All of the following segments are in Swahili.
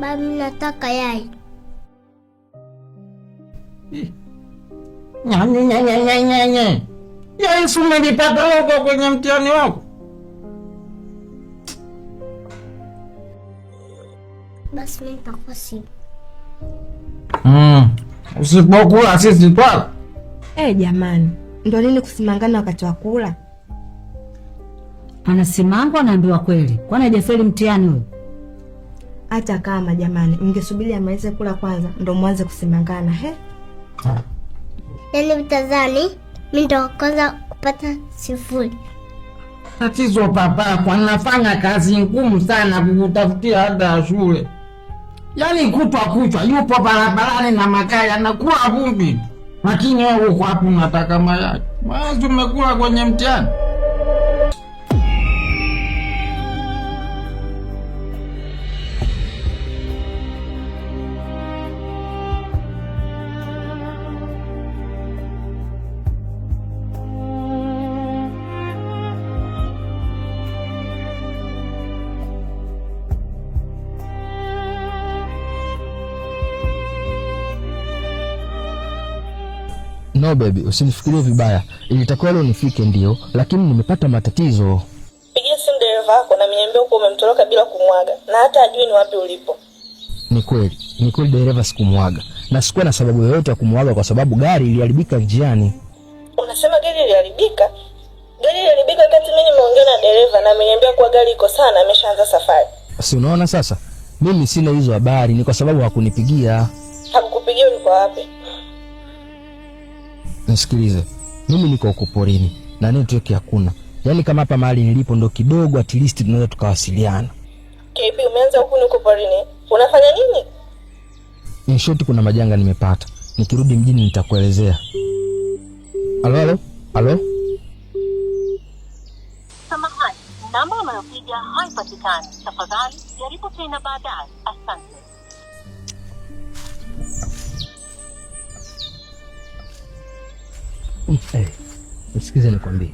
Baba, nataka yai. Nye. Yai umelipata huko kwenye mtihani wako? Basi mimi nitakuwa sipo. Usipokula sisi twala. Jamani, ndio nini kusimangana wakati wa kula? Anasimangwa naambiwa kweli. Kwani hajafeli mtihani huyo? Hata kama jamani, mngesubiri amalize kula kwanza ndio mwanze kusimangana. Yaani mtazani, mimi ndio kwanza kupata 0. Tatizo papa, kwa nafanya kazi ngumu sana kukutafutia ada ya shule. Yaani kutwa yupo barabarani na magari anakula vumbi. Lakini wewe uko hapo unataka mayai. Wewe umekula kwenye mtihani. No baby, usinifikirie vibaya. Ilitakiwa leo nifike ndio, lakini nimepata matatizo. Pigia simu dereva wako na niambie uko umemtoroka bila kumwaga na hata ajui ni wapi ulipo. Ni kweli dereva sikumwaga. Na sikuwa na sababu yoyote ya kumwaga kwa sababu gari iliharibika njiani. Unasema gari iliharibika? Gari iliharibika wakati mimi nimeongea na dereva na ameniambia kwa gari iko sana ameshaanza safari. Si unaona sasa? Mimi sina hizo habari, ni kwa sababu hakunipigia. Hakukupigia ulikuwa wapi? Nisikilize. Mimi niko huko porini na network hakuna. Yaani kama hapa mahali nilipo ndo kidogo at least tunaweza tukawasiliana. KP umeanza huku huko porini. Unafanya nini? In short, kuna majanga nimepata. Nikirudi mjini nitakuelezea. Halo? Samahani, namba unayopiga haipatikani. Tafadhali jaribu tena baadaye. Asante. Usikize nikwambie.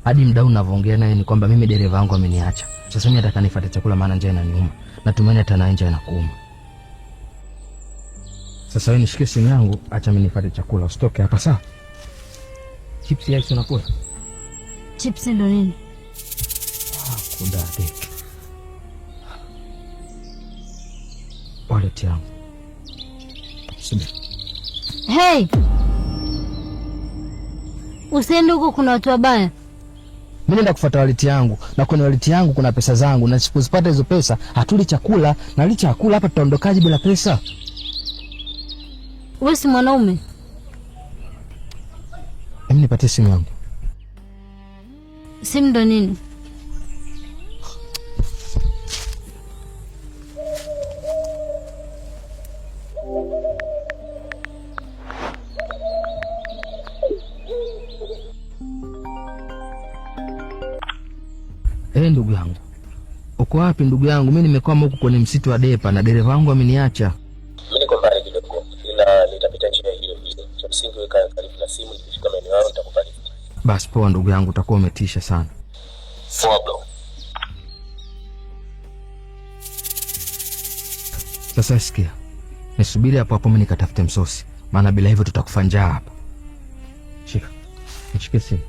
Hadi mdau unavyoongea naye ni kwamba mimi dereva wangu ameniacha. Sasa mimi nataka nifuate chakula maana njaa inaniuma. Natumaini hata na njaa inakuuma. Sasa wewe nishike simu yangu, acha mimi nifuate chakula. Usitoke hapa sawa? Chips yake unakula? Chips ndo nini? Kudade. Wallet yangu. Subiri. Hey! Usiende huko, kuna watu wabaya. Mimi naenda kufuata wallet yangu, na kwenye wallet yangu kuna pesa zangu, na sipozipata hizo pesa hatuli chakula, na licha chakula hapa tutaondokaje bila pesa? Wewe si mwanaume? Mimi nipatie simu yangu. Simu ndo nini? Ndugu yangu. Uko wapi ndugu yangu? Mimi nimekwama huku kwenye msitu wa Depa na dereva wangu ameniacha. Mimi niko mbali kidogo. Ila nitapita njia hiyo. Cha msingi weka karibu na simu, nikifika maeneo hayo nitakupa lift. Basi poa ndugu yangu, utakuwa umetisha sana. Bro. Sasa sikia. Nisubiri hapo hapo mimi nikatafute msosi. Maana bila hivyo tutakufa njaa hapa. Shika. Nishike simu.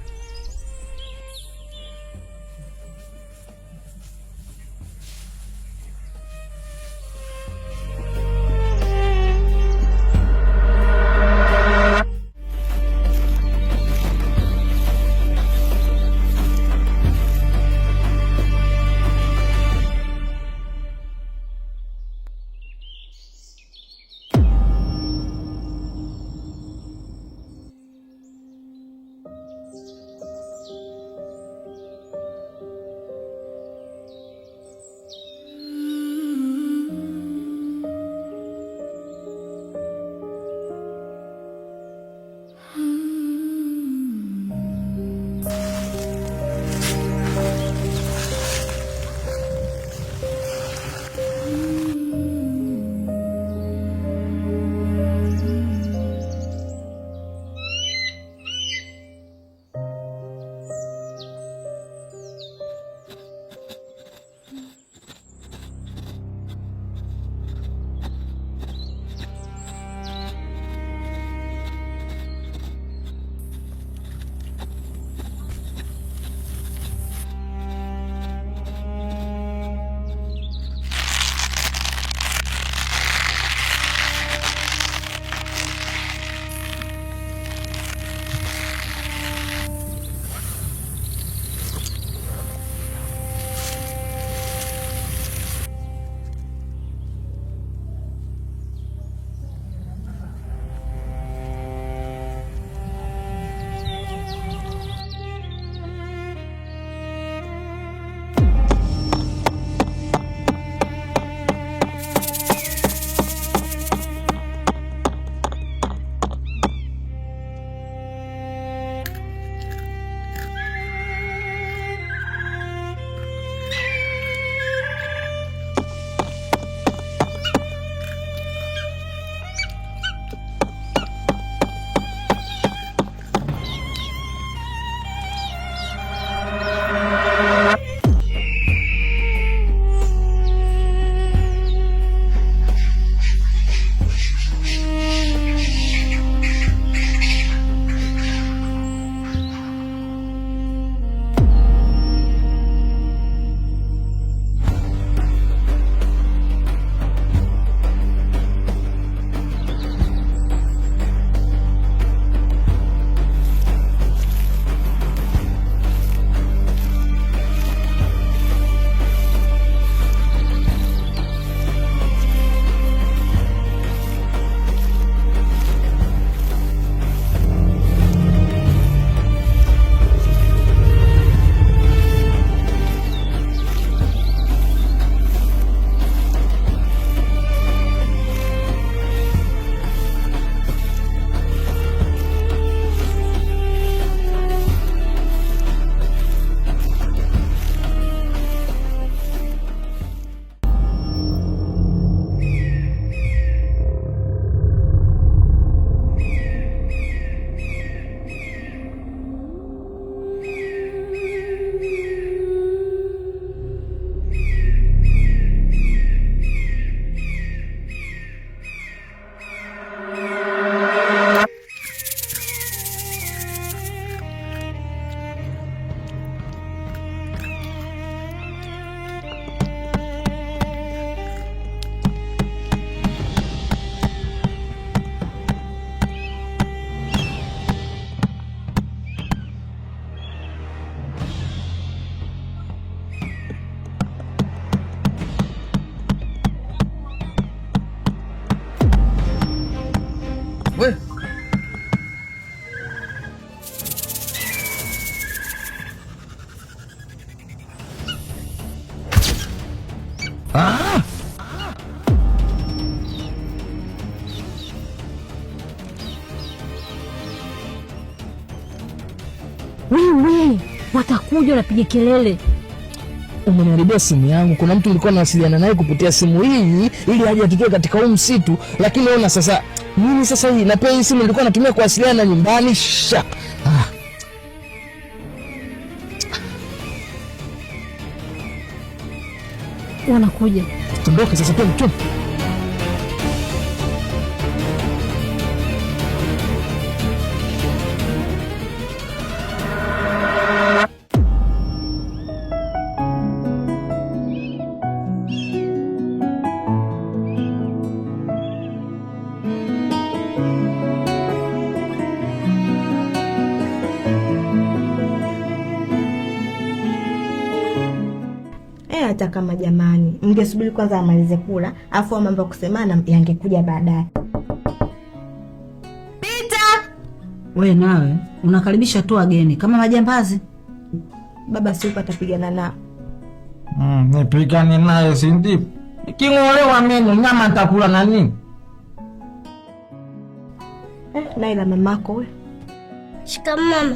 We. Ah! Wewe, watakuja napiga kelele. Umeniharibia simu yangu. Kuna mtu nilikuwa nawasiliana naye kupitia simu hii ili aje atutoe katika huu msitu, lakini ona sasa nini sasa hii? Na pia hii simu nilikuwa natumia kuwasiliana na nyumbani. Wanakuja. Tundoke sasa, twende. Hata kama jamani, mngesubiri kwanza amalize kula, afu mambo ya kusemana yangekuja baadaye. Pita! We nawe unakaribisha tu wageni kama majambazi. Baba si upa atapigana nao. Nipigane naye si ndipo? Iking'olewa meno nyama nitakula na nini? Na ila mamako we. Shikamoo mama.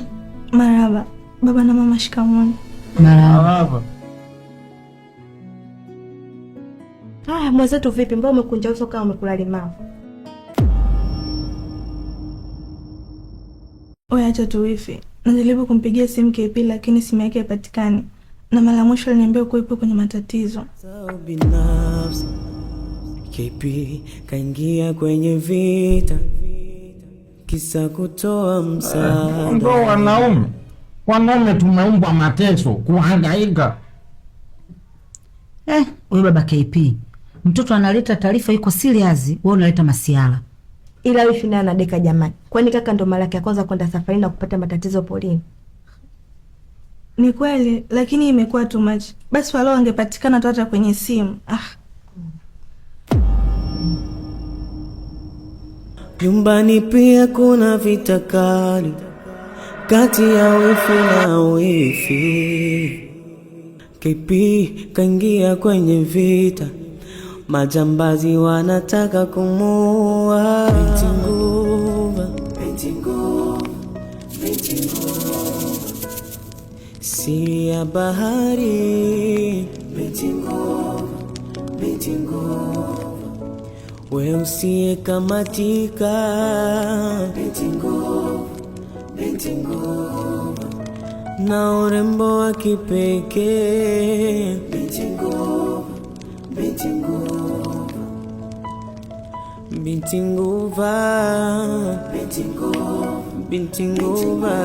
Marhaba. Baba na mama shikamoo. Marhaba. Haya, mwenzetu vipi? Mbona umekunja uso kama umekula limao? Oya, acha tu hivi. Najaribu kumpigia simu KP lakini simu yake haipatikani. Na mara mwisho aliniambia uko ipo kwenye matatizo. KP kaingia kwenye vita. Kisa kutoa msaada. Ndio wanaume tumeumbwa mateso, kuhangaika. Wewe baba KP, mtoto analeta taarifa iko serious, wewe unaleta masiala. Ila wifi naye anadeka jamani. Kwani kaka ndo mara yake ya kwanza kwenda safari na kupata matatizo polini? Ni kweli, lakini imekuwa too much. Basi walo angepatikana tu hata kwenye simu. Nyumbani pia kuna vita kali kati ya wifi na wifi. KP kaingia kwenye vita, majambazi wanataka kumuua. Siri ya bahari, we usiye kamatika. Na urembo wa kipekee. Binti nguva. Binti nguva. Binti nguva.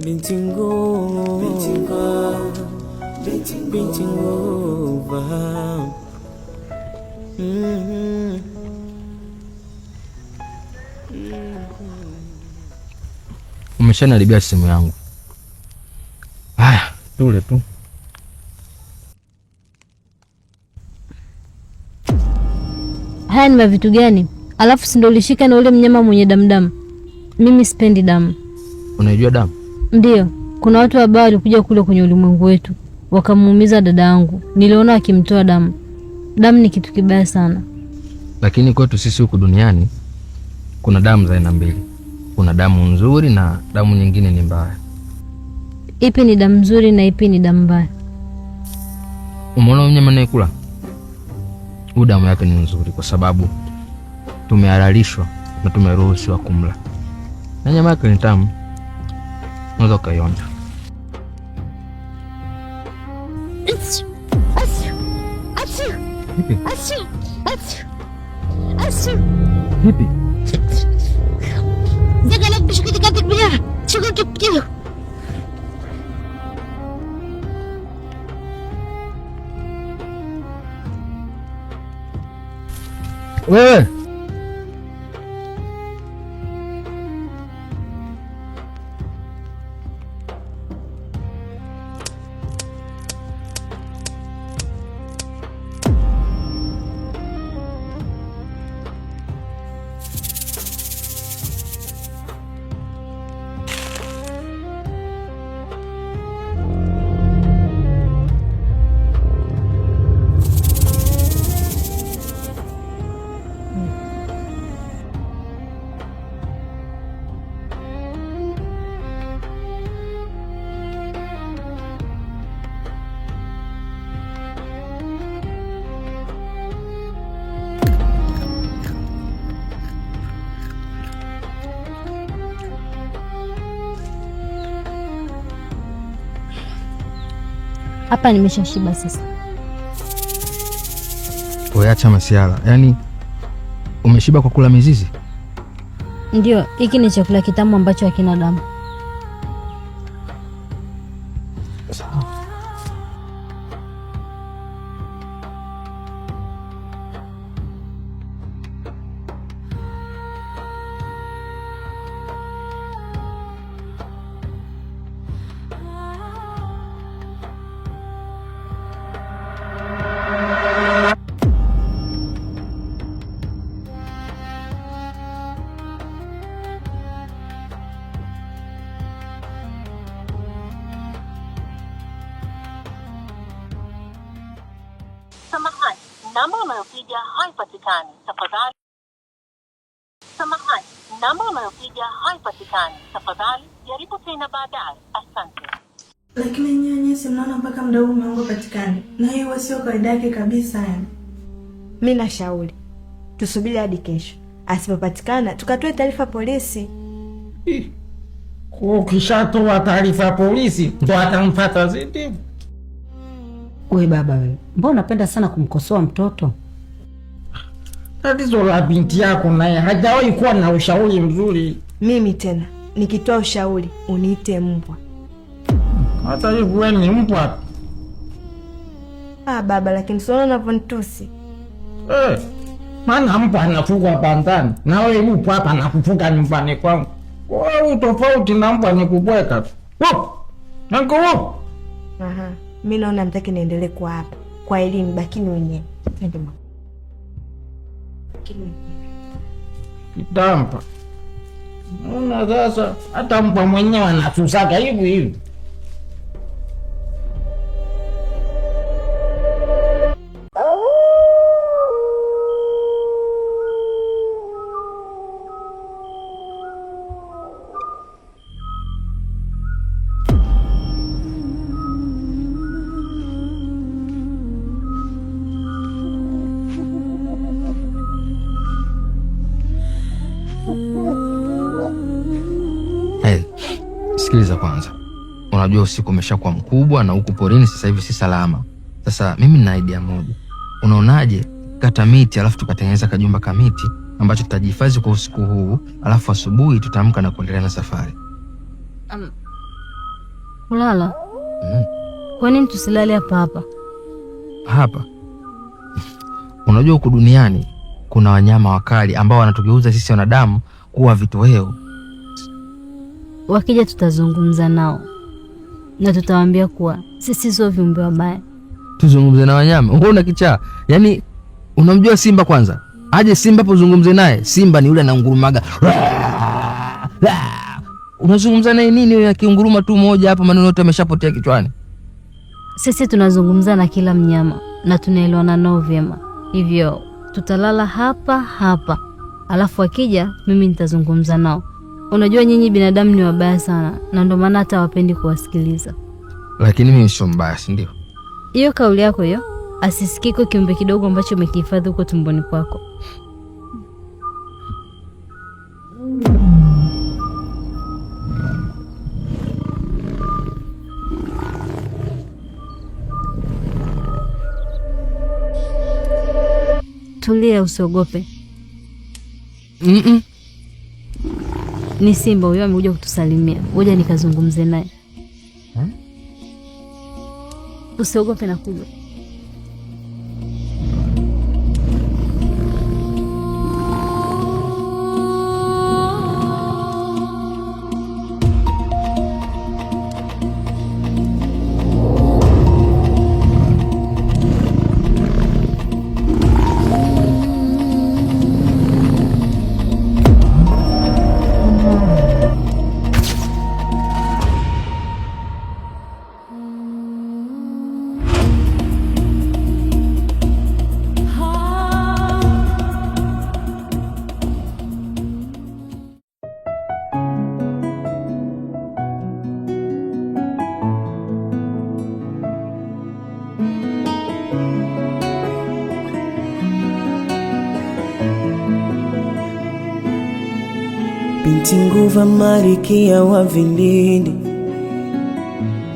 Binti nguva. Umeshanaribia simu yangu. Haya, tule tu. Haya ni mavitu gani? Alafu si ndio ulishika na ule mnyama mwenye damu. Mimi sipendi damu. Unajua damu? Ndio, kuna watu ambao walikuja kule kwenye ulimwengu wetu wakamuumiza dada yangu. Niliona akimtoa damu. Damu ni kitu kibaya sana. Lakini kwetu sisi huku duniani kuna damu za aina mbili. Kuna damu nzuri na damu nyingine ni mbaya. Ipi ni damu nzuri na ipi ni damu mbaya? Umeona mnyama anayekula? Damu yake ni nzuri kwa sababu tumehalalishwa na tumeruhusiwa kumla. Na nyama yake ni tamu. Unaweza kuionja. Vipi? Wewe Hapa nimeshashiba sasa. Wewe acha masiala. Yaani umeshiba kwa kula mizizi? Ndio, hiki ni chakula kitamu ambacho hakina damu. Sawa. Samahani, namba unayopiga haipatikani. Tafadhali. Samahani, namba unayopiga haipatikani. Tafadhali jaribu tena baadaye. Asante. Lakini nyinyi si mnaona mpaka muda huu umeongo patikani. Na hiyo sio kawaida yake kabisa yani. Mimi nashauri tusubiri hadi kesho. Asipopatikana tukatoe taarifa polisi. Ukishatoa taarifa polisi ndo atamfuata zaidi. Wewe baba wewe, mbona unapenda sana kumkosoa mtoto? Tatizo la binti yako naye hajawahi kuwa na ushauri mzuri. Mimi tena nikitoa ushauri uniite mbwa. Hata hivyo wewe ni mbwa. Baba, lakini sio unavyonitusi. Maana mbwa anafugwa bandani na wewe upo hapa na kufuga nyumbani kwangu. Wewe tofauti na mbwa ni kubweka tu. Nango wo. Mimi naona mtaki niendelee kwa hapa. Kwa elimu bakini wenyewe. Twende mama. Kitampa. Una sasa hata mbwa mwenyewe anatusaka hivi hivi. Sikiliza kwanza. Unajua usiku umeshakuwa mkubwa na huku porini sasa hivi si salama. Sasa mimi nina idea moja. Unaonaje kata miti alafu tukatengeneza kajumba ka miti ambacho tutajihifadhi kwa usiku huu, alafu asubuhi tutaamka na kuendelea na safari. Kulala? Kwa nini tusilale hapa hapa? Hapa? Unajua huku duniani kuna wanyama wakali ambao wanatugeuza sisi wanadamu kuwa vitoweo. Wakija tutazungumza nao na tutawaambia kuwa sisi sio viumbe wabaya. Tuzungumze na wanyama? Unaona kichaa? Yaani unamjua simba kwanza? Aje simba hapo uzungumze naye. Simba ni yule anaungurumaga. Unazungumza naye nini wewe akiunguruma tu moja hapo maneno yote yameshapotea kichwani? Sisi tunazungumza na kila mnyama na tunaelewana nao vyema. Hivyo tutalala hapa hapa. Alafu akija mimi nitazungumza nao. Unajua nyinyi binadamu ni wabaya sana na ndio maana hata wapendi kuwasikiliza. Lakini mimi sio mbaya, si ndio? Hiyo kauli yako hiyo asisikike kiumbe kidogo ambacho umekihifadhi huko tumboni kwako. Tulia, usiogope. Ni simba huyo amekuja kutusalimia. Ngoja nikazungumze naye. Usiogope na kuja. Binti nguva, malkia wa vilindi,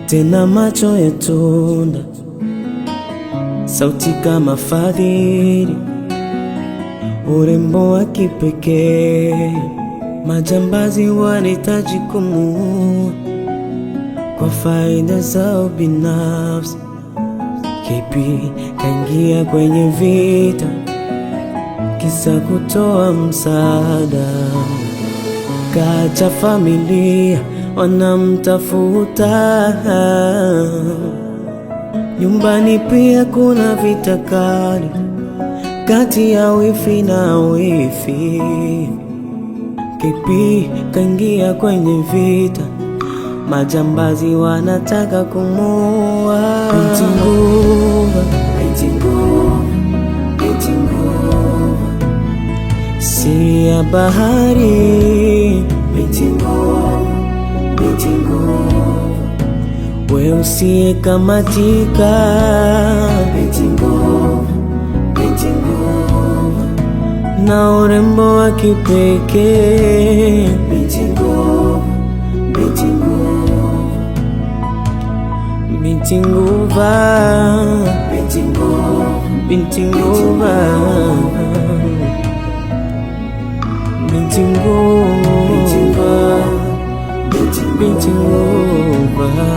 tena macho ya tunda, sauti kama fadhili, urembo wa kipekee. Majambazi wanahitaji kumuua kwa faida zao binafsi. KP kaingia kwenye vita kisa kutoa msaada, kaacha familia wanamtafuta. Nyumbani pia kuna vita kali kati ya wifi na wifi. KP kaingia kwenye vita, majambazi wanataka kumuua. Binti nguva, binti nguva, binti nguva, siri ya bahari. Binti nguva, binti nguva, wewe usiyekamatika. Binti nguva, binti nguva, na urembo wa kipekee. Binti nguva, binti nguva, binti nguva, binti nguva, binti nguva, binti nguva, binti nguva.